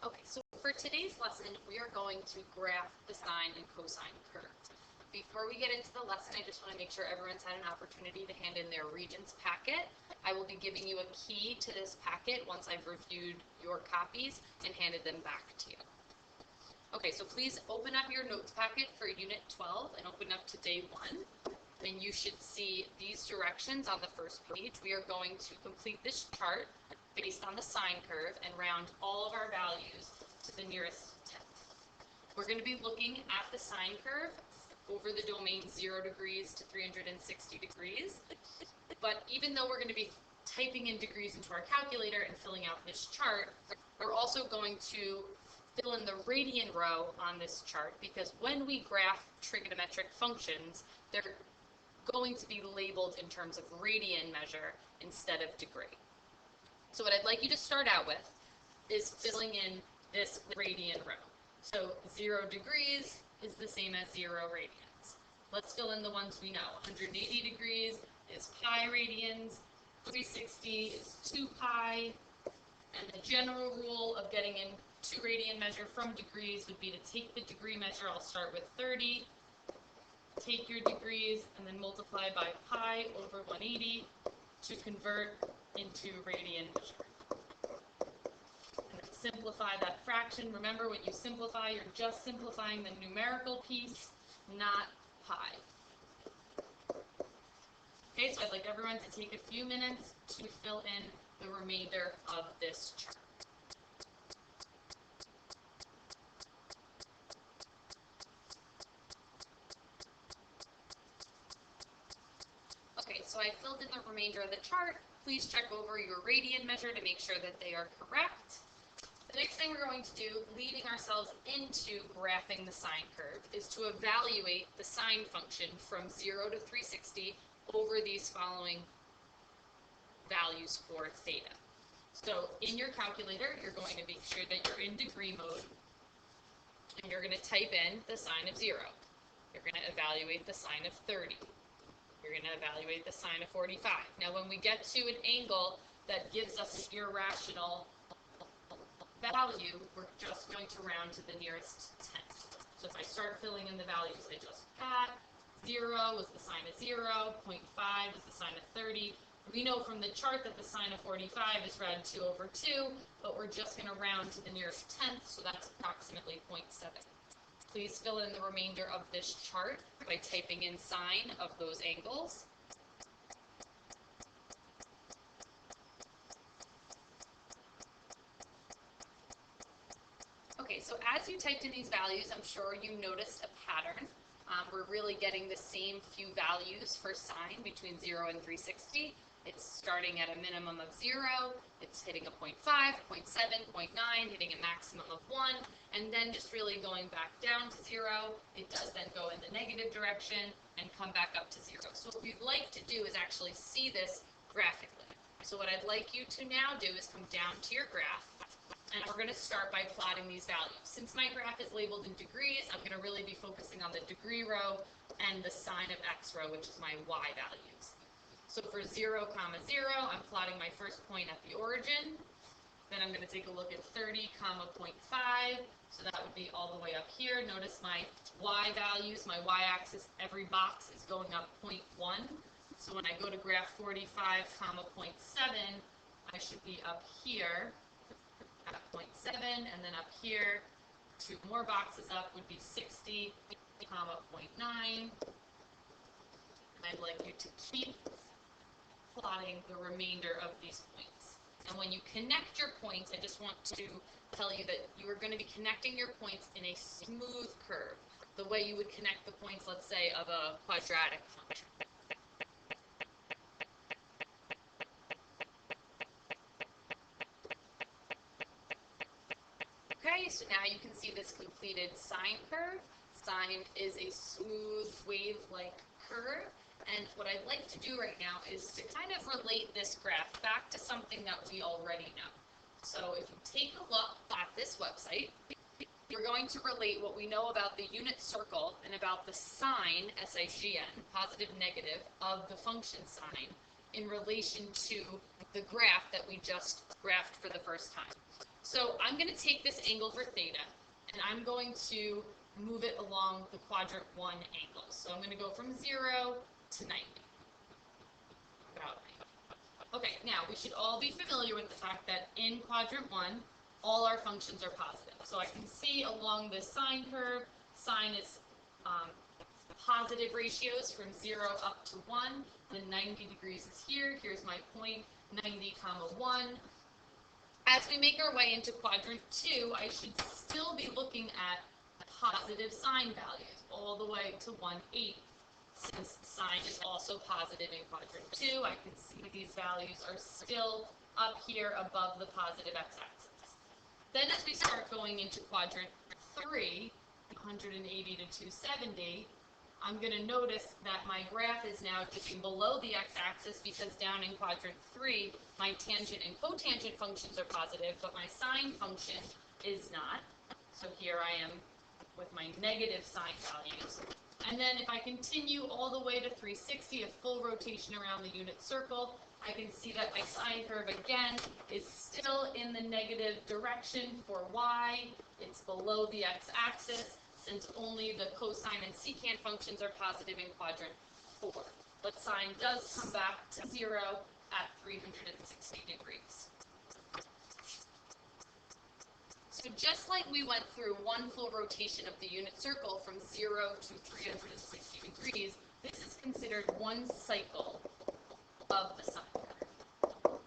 Okay, so for today's lesson, we are going to graph the sine and cosine curves. Before we get into the lesson, I just want to make sure everyone's had an opportunity to hand in their Regents packet. I will be giving you a key to this packet once I've reviewed your copies and handed them back to you. Okay, so please open up your notes packet for Unit 12 and open up to Day 1. And you should see these directions on the first page. We are going to complete this chart based on the sine curve and round all of our values to the nearest tenth. We're going to be looking at the sine curve over the domain 0 degrees to 360 degrees. But even though we're going to be typing in degrees into our calculator and filling out this chart, we're also going to fill in the radian row on this chart because when we graph trigonometric functions, they're going to be labeled in terms of radian measure instead of degree. So what I'd like you to start out with is filling in this radian row. So 0 degrees is the same as 0 radians. Let's fill in the ones we know. 180 degrees is pi radians, 360 is 2 pi, and the general rule of getting into radian measure from degrees would be to take the degree measure. I'll start with 30, take your degrees, and then multiply by pi over 180 to convert into radian measure. And then simplify that fraction. Remember, when you simplify, you're just simplifying the numerical piece, not pi. Okay, so I'd like everyone to take a few minutes to fill in the remainder of this chart. Okay, so I filled in the remainder of the chart. Please check over your radian measure to make sure that they are correct. The next thing we're going to do, leading ourselves into graphing the sine curve, is to evaluate the sine function from 0 to 360 over these following values for theta. So in your calculator, you're going to make sure that you're in degree mode, and you're going to type in the sine of 0. You're going to evaluate the sine of 30. You're going to evaluate the sine of 45. Now, when we get to an angle that gives us an irrational value, we're just going to round to the nearest tenth. So if I start filling in the values I just had, 0 is the sine of 0, 0.5 is the sine of 30. We know from the chart that the sine of 45 is rad 2 over 2, but we're just going to round to the nearest tenth, so that's approximately 0.7. Please fill in the remainder of this chart by typing in sine of those angles. Okay, so as you typed in these values, I'm sure you noticed a pattern. We're really getting the same few values for sine between 0 and 360. It's starting at a minimum of 0, it's hitting a 0.5, 0.7, 0.9, hitting a maximum of 1, and then just really going back down to 0. It does then go in the negative direction and come back up to 0. So what we'd like to do is actually see this graphically. So what I'd like you to now do is come down to your graph, and we're going to start by plotting these values. Since my graph is labeled in degrees, I'm going to really be focusing on the degree row and the sine of x row, which is my y values. So for 0, 0, I'm plotting my first point at the origin. Then I'm going to take a look at 30, 0.5. So that would be all the way up here. Notice my y values, my y-axis, every box is going up 0.1. So when I go to graph 45, 0.7, I should be up here at 0.7, and then up here, 2 more boxes up would be 60, 0.9. And I'd like you to keep plotting the remainder of these points. And when you connect your points, I just want to tell you that you are going to be connecting your points in a smooth curve, the way you would connect the points, let's say, of a quadratic function. Okay, so now you can see this completed sine curve. Sine is a smooth wave-like curve. And what I'd like to do right now is to kind of relate this graph back to something that we already know. So if you take a look at this website, you're going to relate what we know about the unit circle and about the sign, S-I-G-N, positive, negative, of the function sine in relation to the graph that we just graphed for the first time. So I'm going to take this angle for theta, and I'm going to move it along the quadrant 1 angle. So I'm going to go from 0 to 90. About 90. Okay, now we should all be familiar with the fact that in quadrant 1, all our functions are positive. So I can see along this sine curve, sine is positive ratios from 0 up to 1, then 90 degrees is here. Here's my point, 90 comma 1. As we make our way into quadrant 2, I should still be looking at positive sine values all the way to 1/8. Since sine is also positive in quadrant 2, I can see these values are still up here above the positive x-axis. Then as we start going into quadrant 3, 180 to 270, I'm going to notice that my graph is now dipping below the x-axis because down in quadrant 3, my tangent and cotangent functions are positive, but my sine function is not. So here I am with my negative sine values. And then if I continue all the way to 360, a full rotation around the unit circle, I can see that my sine curve again is still in the negative direction for y. It's below the x-axis, since only the cosine and secant functions are positive in quadrant 4. But sine does come back to 0 at 360 degrees. So just like we went through one full rotation of the unit circle from 0 to 360 degrees, this is considered one cycle of the sine curve.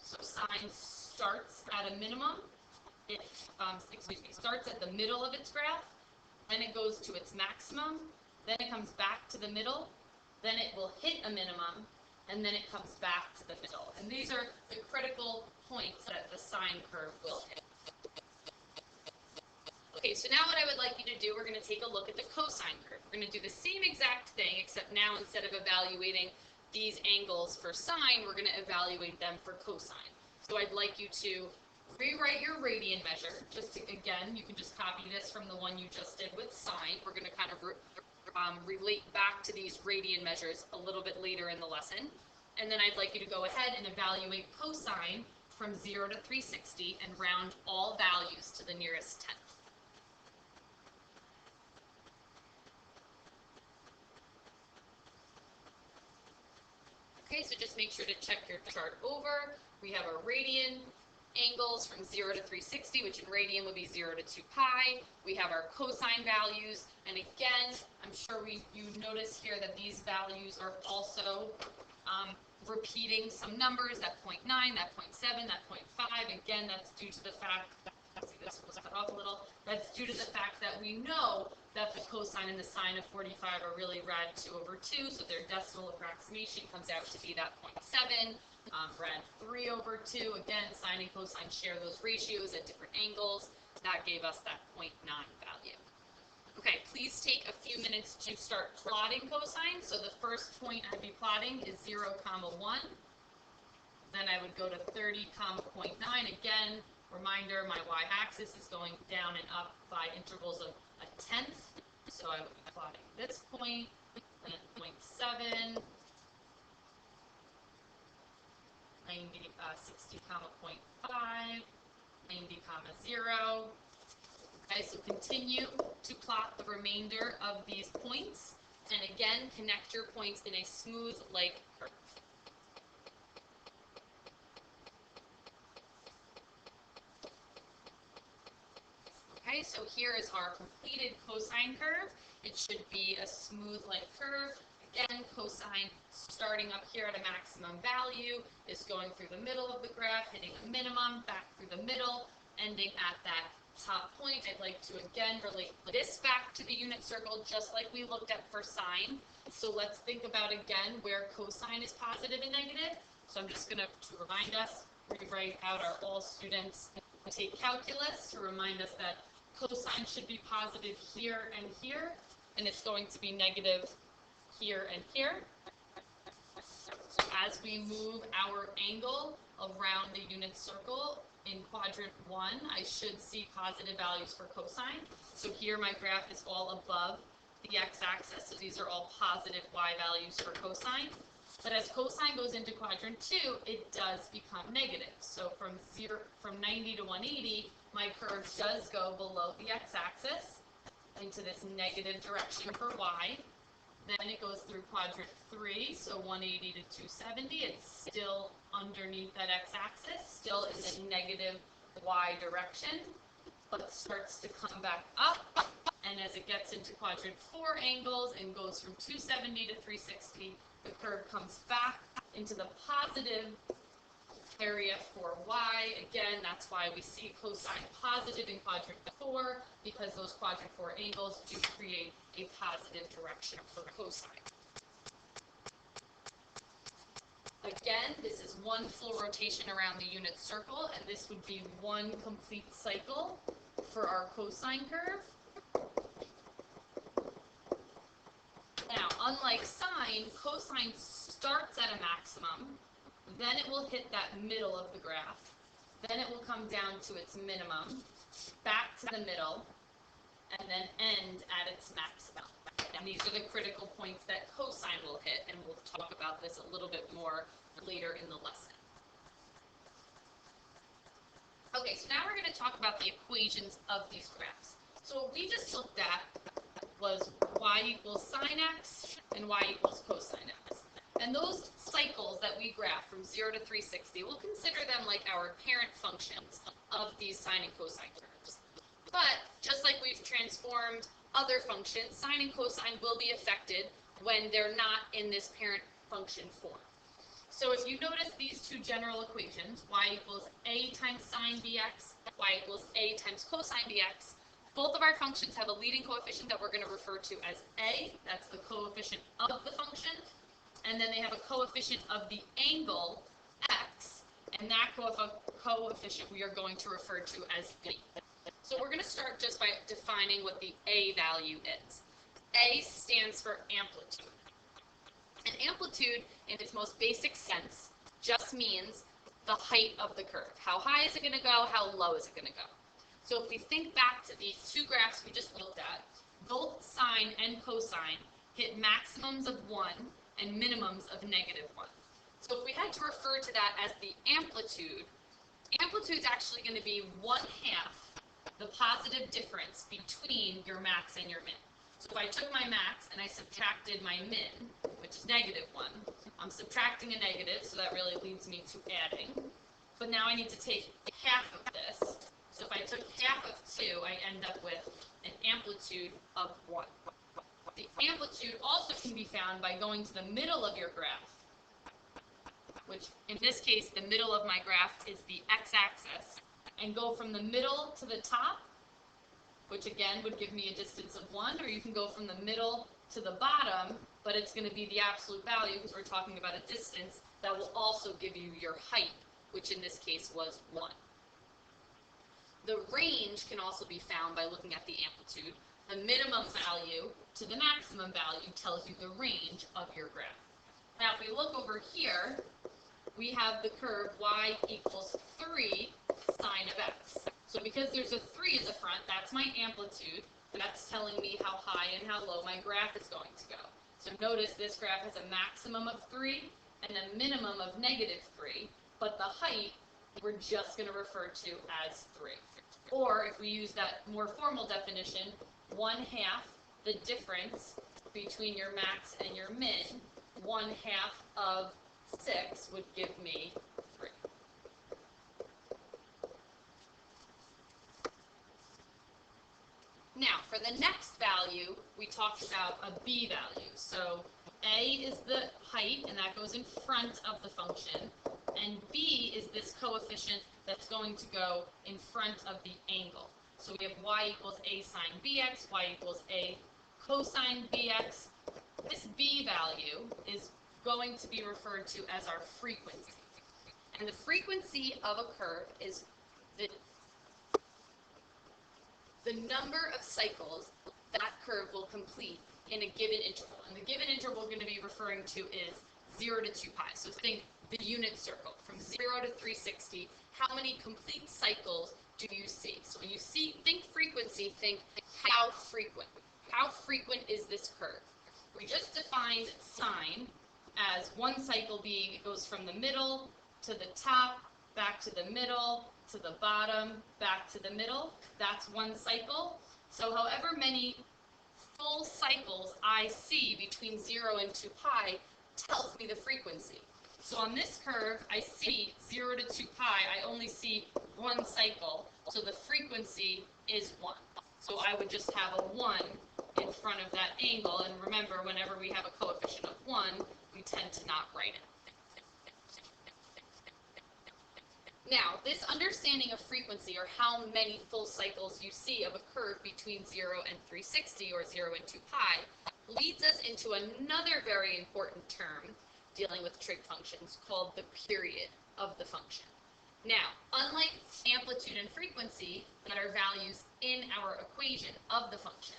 So sine starts at a minimum. It starts at the middle of its graph, then it goes to its maximum, then it comes back to the middle, then it will hit a minimum, and then it comes back to the middle. And these are the critical points that the sine curve will hit. Okay, so now what I would like you to do, we're going to take a look at the cosine curve. We're going to do the same exact thing, except now instead of evaluating these angles for sine, we're going to evaluate them for cosine. So I'd like you to rewrite your radian measure. Again, you can just copy this from the one you just did with sine. We're going to kind of relate back to these radian measures a little bit later in the lesson. And then I'd like you to go ahead and evaluate cosine from 0 to 360 and round all values to the nearest tenth. Okay, so just make sure to check your chart over. We have our radian angles from 0 to 360, which in radian would be 0 to 2 pi. We have our cosine values, and again, I'm sure you notice here that these values are also repeating some numbers, that 0.9, that 0.7, that 0.5. Again, that's due to the fact, this was cut off a little, that's due to the fact that we know that the cosine and the sine of 45 are really rad 2 over 2, so their decimal approximation comes out to be that 0.7. Rad 3 over 2, again, sine and cosine share those ratios at different angles. That gave us that 0.9 value. Okay, please take a few minutes to start plotting cosine. So the first point I'd be plotting is 0, 1. Then I would go to 30, 0.9. Again, reminder, my y-axis is going down and up by intervals of a tenth. So I would be plotting this point, and 0.7. 90, 60, 0.5, 90, 0. Okay, so continue to plot the remainder of these points, and again, connect your points in a smooth, like curve. Okay, so here is our completed cosine curve. It should be a smooth, like curve. Again, cosine starting up here at a maximum value is going through the middle of the graph, hitting a minimum, back through the middle, ending at that top point. I'd like to again relate this back to the unit circle just like we looked at for sine. So let's think about again where cosine is positive and negative. So I'm just going to remind us, rewrite out our all students take calculus to remind us that cosine should be positive here and here, and it's going to be negative here and here. So as we move our angle around the unit circle in quadrant 1, I should see positive values for cosine. So here my graph is all above the x-axis, so these are all positive y values for cosine. But as cosine goes into quadrant 2, it does become negative. So from 90 to 180, my curve does go below the x-axis into this negative direction for y. Then it goes through quadrant 3, so 180 to 270. It's still underneath that x-axis, still in the negative y direction, but starts to come back up. And as it gets into quadrant 4 angles and goes from 270 to 360, the curve comes back into the positive area for y. Again, that's why we see cosine positive in quadrant 4, because those quadrant 4 angles do create a positive direction for cosine. Again, this is one full rotation around the unit circle, and this would be one complete cycle for our cosine curve. Now, unlike sine, cosine starts at a maximum, then it will hit that middle of the graph, then it will come down to its minimum, back to the middle, and then end at its maximum. And these are the critical points that cosine will hit, and we'll talk about this a little bit more later in the lesson. Okay, so now we're going to talk about the equations of these graphs. So what we just looked at was y equals sine x and y equals cosine x. And those cycles that we graph from 0 to 360, we'll consider them like our parent functions of these sine and cosine curves. But just like we've transformed other functions, sine and cosine will be affected when they're not in this parent function form. So if you notice these two general equations, y equals a times sine bx, y equals a times cosine bx, both of our functions have a leading coefficient that we're going to refer to as a, that's the coefficient of the function, and then they have a coefficient of the angle, x, and that coefficient we are going to refer to as b. So we're going to start just by defining what the a value is. A stands for amplitude. And amplitude, in its most basic sense, just means the height of the curve. How high is it going to go? How low is it going to go? So if we think back to these two graphs we just looked at, both sine and cosine hit maximums of 1 and minimums of negative 1. So if we had to refer to that as the amplitude, amplitude is actually going to be 1/2 the positive difference between your max and your min. So if I took my max and I subtracted my min, which is -1, I'm subtracting a negative, so that really leads me to adding. But now I need to take half of this. So if I took half of 2, I end up with an amplitude of 1. The amplitude also can be found by going to the middle of your graph, which in this case, the middle of my graph is the x-axis, and go from the middle to the top, which again would give me a distance of 1, or you can go from the middle to the bottom, but it's going to be the absolute value because we're talking about a distance that will also give you your height, which in this case was 1. The range can also be found by looking at the amplitude. The minimum value to the maximum value tells you the range of your graph. Now, if we look over here, we have the curve y equals 3 sine of x. So because there's a 3 in the front, that's my amplitude. That's telling me how high and how low my graph is going to go. So notice this graph has a maximum of 3 and a minimum of -3, but the height we're just going to refer to as 3. Or if we use that more formal definition, 1/2 the difference between your max and your min, 1/2 of 6 would give me 3. Now, for the next value, we talked about a b value. So a is the height, and that goes in front of the function, and b is this coefficient that's going to go in front of the angle. So we have y equals a sine bx, y equals a cosine bx. This b value is going to be referred to as our frequency. And the frequency of a curve is the number of cycles that curve will complete in a given interval. And the given interval we're going to be referring to is 0 to 2 pi. So think the unit circle from 0 to 360. How many complete cycles do you see? So when you think frequency, think how frequent. How frequent is this curve? We just defined sine as one cycle being it goes from the middle to the top, back to the middle, to the bottom, back to the middle. That's one cycle. So however many full cycles I see between 0 and 2 pi tells me the frequency. So on this curve, I see 0 to 2 pi, I only see one cycle, so the frequency is 1. So I would just have a 1 in front of that angle, and remember, whenever we have a coefficient of 1, we tend to not write it. Now, this understanding of frequency, or how many full cycles you see of a curve between 0 and 360, or 0 and 2 pi, leads us into another very important term dealing with trig functions called the period of the function. Now, unlike amplitude and frequency that are values in our equation of the function,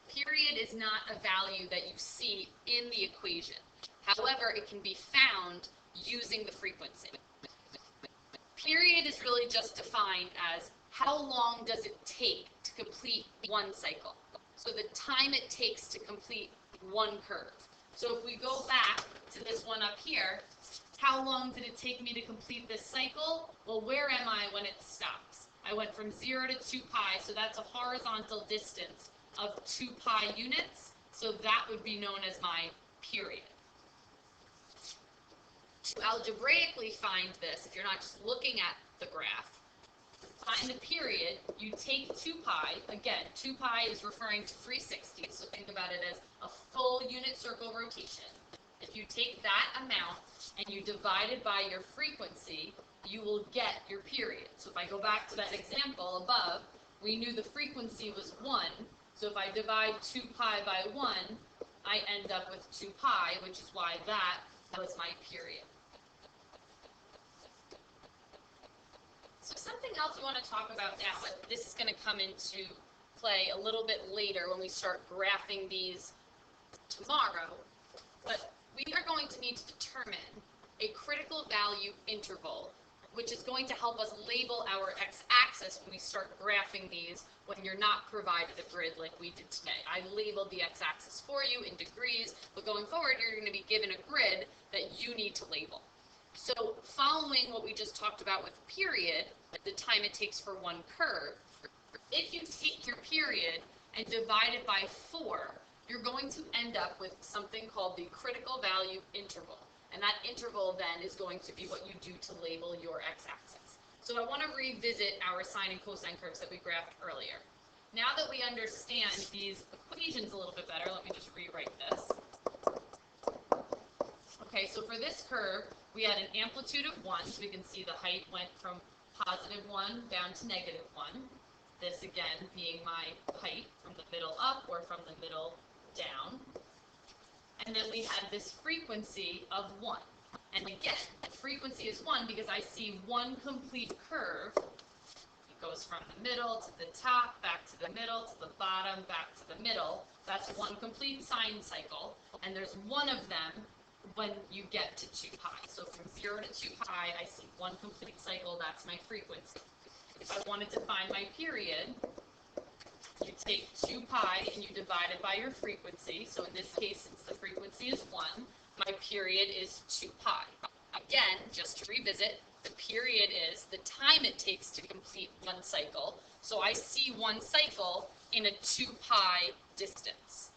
period is not a value that you see in the equation. However, it can be found using the frequency. Period is really just defined as how long does it take to complete one cycle. So the time it takes to complete one curve. So if we go back to this one up here, how long did it take me to complete this cycle? Well, where am I when it stops? I went from 0 to 2 pi, so that's a horizontal distance of 2 pi units. So that would be known as my period. To algebraically find this, if you're not just looking at the graph, find the period, you take 2 pi, again, 2 pi is referring to 360, so think about it as a full unit circle rotation. If you take that amount and you divide it by your frequency, you will get your period. So if I go back to that example above, we knew the frequency was 1, so if I divide 2 pi by 1, I end up with 2 pi, which is why that was my period. So something else we want to talk about now, but this is going to come into play a little bit later when we start graphing these tomorrow, but we are going to need to determine a critical value interval, which is going to help us label our x-axis when we start graphing these when you're not provided a grid like we did today. I labeled the x-axis for you in degrees, but going forward, you're going to be given a grid that you need to label. So following what we just talked about with period, the time it takes for one curve, if you take your period and divide it by 4, you're going to end up with something called the critical value interval. And that interval then is going to be what you do to label your x-axis. So I want to revisit our sine and cosine curves that we graphed earlier. Now that we understand these equations a little bit better, let me just rewrite this. Okay, so for this curve, we had an amplitude of 1, so we can see the height went from positive 1 down to negative 1. This, again, being my height from the middle up or from the middle down. And then we had this frequency of 1. And again, frequency is 1 because I see one complete curve. It goes from the middle to the top, back to the middle, to the bottom, back to the middle. That's one complete sine cycle. And there's one of them when you get to 2 pi. So from 0 to 2 pi, I see one complete cycle. That's my frequency. If I wanted to find my period, you take 2 pi and you divide it by your frequency. So in this case, since the frequency is 1, my period is 2 pi. Again, just to revisit, the period is the time it takes to complete one cycle. So I see one cycle in a 2 pi distance.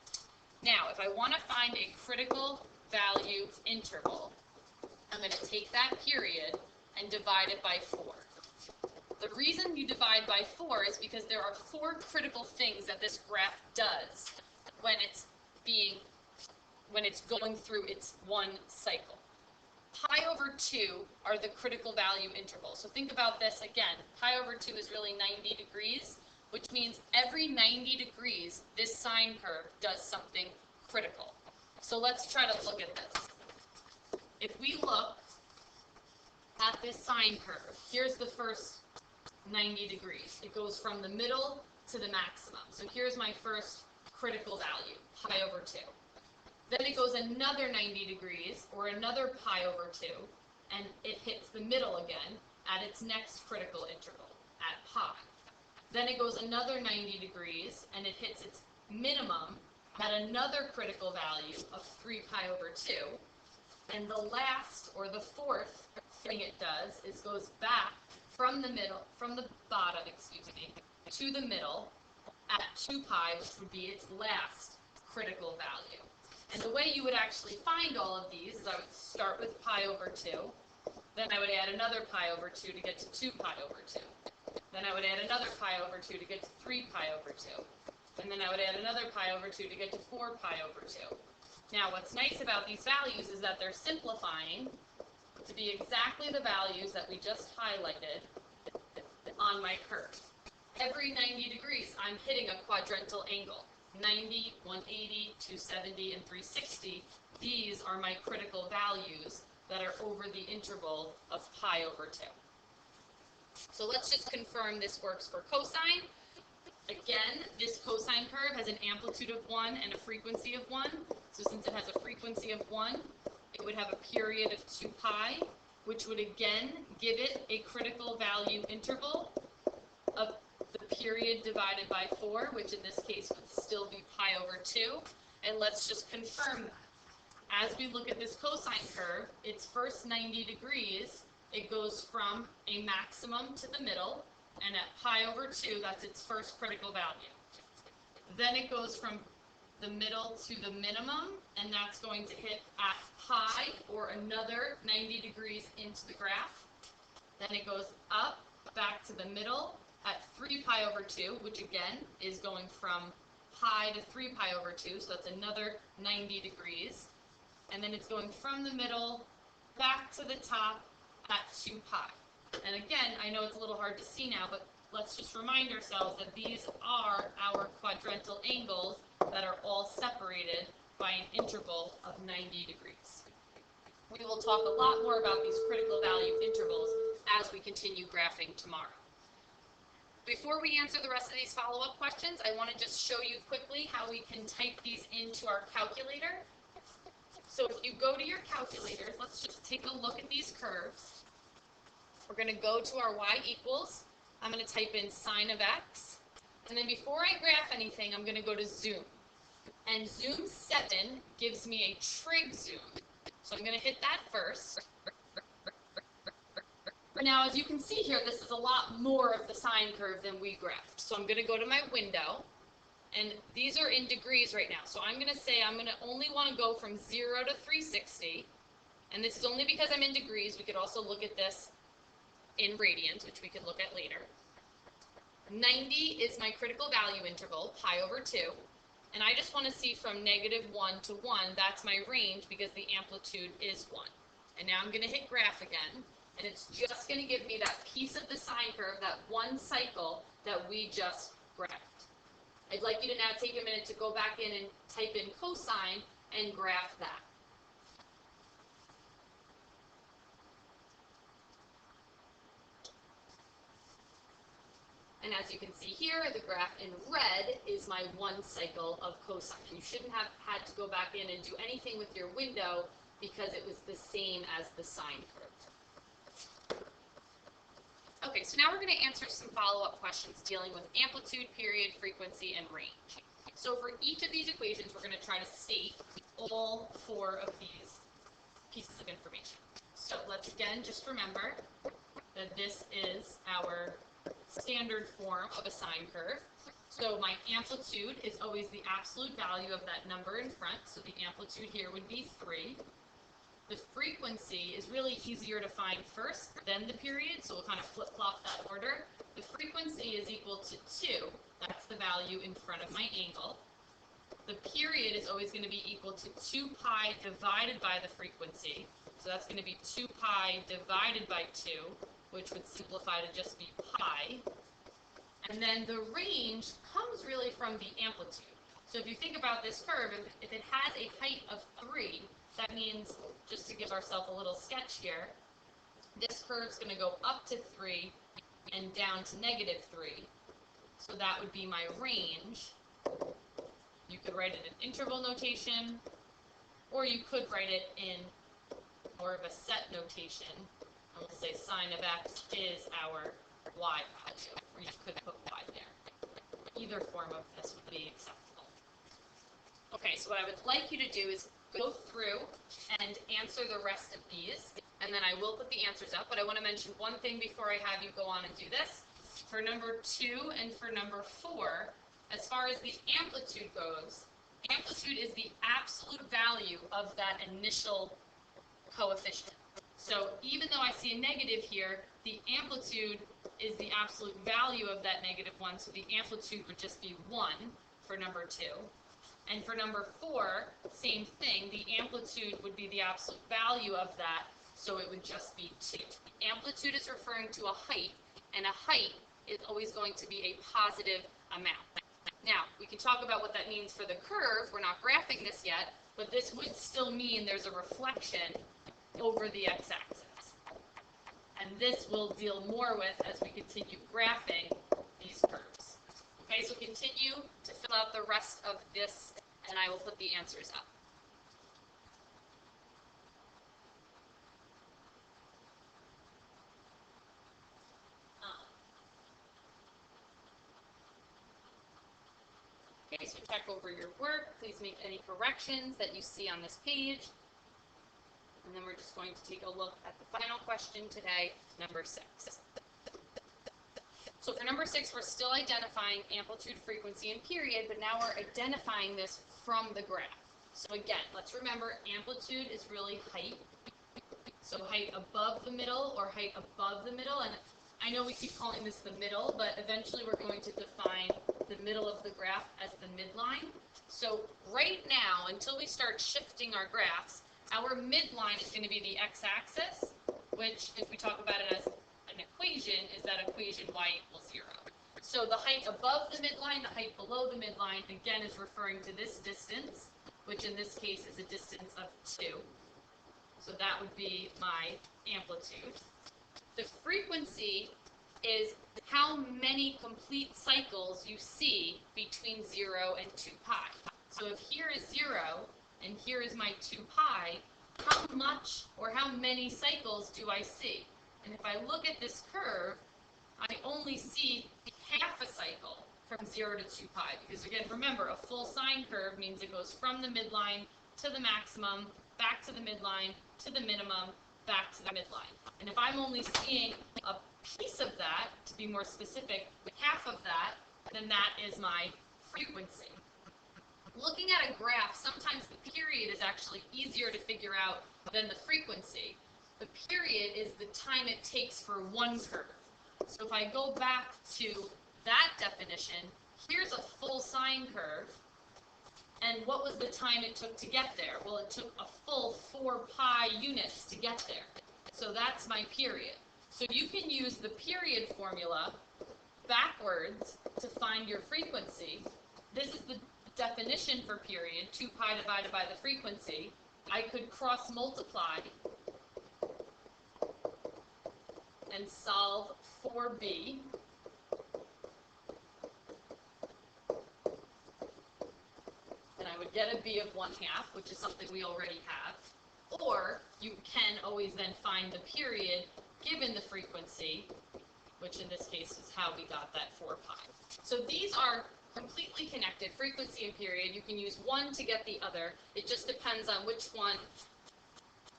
Now, if I want to find a critical value interval, I'm going to take that period and divide it by 4. The reason you divide by 4 is because there are 4 critical things that this graph does when it's going through its one cycle. Pi over 2 are the critical value intervals. So think about this again. Pi over 2 is really 90 degrees, which means every 90 degrees, this sine curve does something critical. So let's try to look at this. If we look at this sine curve, here's the first 90 degrees. It goes from the middle to the maximum. So here's my first critical value, pi over 2. Then it goes another 90 degrees, or another pi over 2, and it hits the middle again at its next critical interval, at pi. Then it goes another 90 degrees, and it hits its minimum at another critical value of 3 pi over 2. And the last, or the fourth thing it does is goes back from the bottom, to the middle at 2 pi, which would be its last critical value. And the way you would actually find all of these is I would start with pi over 2, then I would add another pi over 2 to get to 2 pi over 2. Then I would add another pi over 2 to get to 3 pi over 2. And then I would add another pi over 2 to get to 4 pi over 2. Now, what's nice about these values is that they're simplifying to be exactly the values that we just highlighted on my curve. Every 90 degrees, I'm hitting a quadrantal angle. 90, 180, 270, and 360. These are my critical values that are over the interval of pi over 2. So let's just confirm this works for cosine. Again, this cosine curve has an amplitude of 1 and a frequency of 1. So since it has a frequency of 1, it would have a period of 2 pi, which would again give it a critical value interval of the period divided by 4, which in this case would still be pi over 2. And let's just confirm that. As we look at this cosine curve, its first 90 degrees, it goes from a maximum to the middle, and at pi over 2, that's its first critical value. Then it goes from the middle to the minimum, and that's going to hit at pi, or another 90 degrees into the graph. Then it goes up, back to the middle, at 3 pi over 2, which again is going from pi to 3 pi over 2, so that's another 90 degrees. And then it's going from the middle back to the top at 2 pi. And again, I know it's a little hard to see now, but let's just remind ourselves that these are our quadrantal angles that are all separated by an interval of 90 degrees. We will talk a lot more about these critical value intervals as we continue graphing tomorrow. Before we answer the rest of these follow-up questions, I want to just show you quickly how we can type these into our calculator. So if you go to your calculators, let's just take a look at these curves. We're going to go to our y equals. I'm going to type in sine of x. And then before I graph anything, I'm going to go to zoom. And zoom 7 gives me a trig zoom. So I'm going to hit that first. Now, as you can see here, this is a lot more of the sine curve than we graphed. So I'm going to go to my window. And these are in degrees right now. So I'm going to say I'm going to only want to go from 0 to 360. And this is only because I'm in degrees. We could also look at this in radians, which we could look at later. 90 is my critical value interval, pi over 2. And I just want to see from -1 to 1. That's my range because the amplitude is 1. And now I'm going to hit graph again. And it's just going to give me that piece of the sine curve, that one cycle that we just graphed. I'd like you to now take a minute to go back in and type in cosine and graph that. And as you can see here, the graph in red is my one cycle of cosine. You shouldn't have had to go back in and do anything with your window because it was the same as the sine curve. Okay, so now we're going to answer some follow-up questions dealing with amplitude, period, frequency, and range. So for each of these equations, we're going to try to state all 4 of these pieces of information. So let's again just remember that this is our standard form of a sine curve. So my amplitude is always the absolute value of that number in front. So the amplitude here would be 3. The frequency is really easier to find first, then the period, so we'll kind of flip-flop that order. The frequency is equal to 2. That's the value in front of my angle. The period is always going to be equal to 2 pi divided by the frequency. So that's going to be 2 pi divided by 2, which would simplify to just be pi. And then the range comes really from the amplitude. So if you think about this curve, if it has a height of 3, that means, just to give ourselves a little sketch here, this curve's going to go up to 3 and down to -3. So that would be my range. You could write it in interval notation, or you could write it in more of a set notation. And we'll say sine of x is our y value, or you could put y there. Either form of this would be acceptable. Okay, so what I would like you to do is go through and answer the rest of these, and then I will put the answers up, but I want to mention one thing before I have you go on and do this. For number 2 and for number 4, as far as the amplitude goes, amplitude is the absolute value of that initial coefficient. So even though I see a negative here, the amplitude is the absolute value of that -1, so the amplitude would just be 1 for number 2. And for number 4, same thing, the amplitude would be the absolute value of that, so it would just be 2. Amplitude is referring to a height, and a height is always going to be a positive amount. Now, we can talk about what that means for the curve. We're not graphing this yet, but this would still mean there's a reflection over the x-axis. And this we'll deal more with as we continue graphing these curves. Okay, so continue to fill out the rest of this, and I will put the answers up. Okay, so check over your work. Please make any corrections that you see on this page. And then we're just going to take a look at the final question today, number 6. So for number 6, we're still identifying amplitude, frequency, and period, but now we're identifying this from the graph. So again, let's remember amplitude is really height. So height above the middle or height above the middle. And I know we keep calling this the middle, but eventually we're going to define the middle of the graph as the midline. So right now, until we start shifting our graphs, our midline is going to be the x-axis, which, if we talk about it as an equation, is that equation y equals 0. So the height above the midline, the height below the midline, again, is referring to this distance, which in this case is a distance of 2. So that would be my amplitude. The frequency is how many complete cycles you see between 0 and 2 pi. So if here is 0, and here is my 2 pi, how much or how many cycles do I see? And if I look at this curve, I only see half a cycle from 0 to 2 pi. Because again, remember, a full sine curve means it goes from the midline to the maximum, back to the midline, to the minimum, back to the midline. And if I'm only seeing a piece of that, to be more specific, half of that, then that is my frequency. Looking at a graph, sometimes the period is actually easier to figure out than the frequency. The period is the time it takes for one curve. So if I go back to that definition, here's a full sine curve, and what was the time it took to get there? Well, it took a full 4 pi units to get there. So that's my period. So you can use the period formula backwards to find your frequency. This is the definition for period, 2 pi divided by the frequency. I could cross multiply and solve for b. And I would get a b of 1/2, which is something we already have. Or you can always then find the period given the frequency, which in this case is how we got that 4 pi. So these are completely connected, frequency and period. You can use one to get the other. It just depends on which one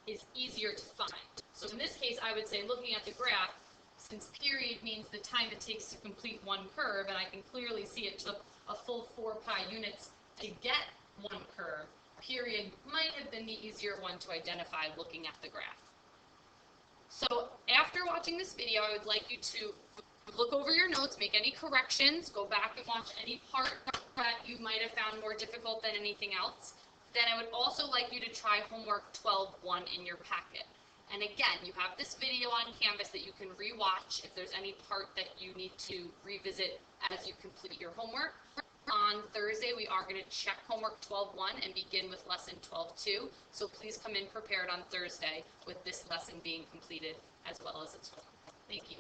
is easier to find. So in this case, I would say, looking at the graph, since period means the time it takes to complete one curve, and I can clearly see it took a full 4 pi units to get one curve, period might have been the easier one to identify looking at the graph. So after watching this video, I would like you to look over your notes, make any corrections, go back and watch any part that you might have found more difficult than anything else. Then I would also like you to try homework 12-1 in your packet. And again, you have this video on Canvas that you can rewatch if there's any part that you need to revisit as you complete your homework. On Thursday, we are going to check homework 12-1 and begin with lesson 12-2. So please come in prepared on Thursday with this lesson being completed as well as its homework. Thank you.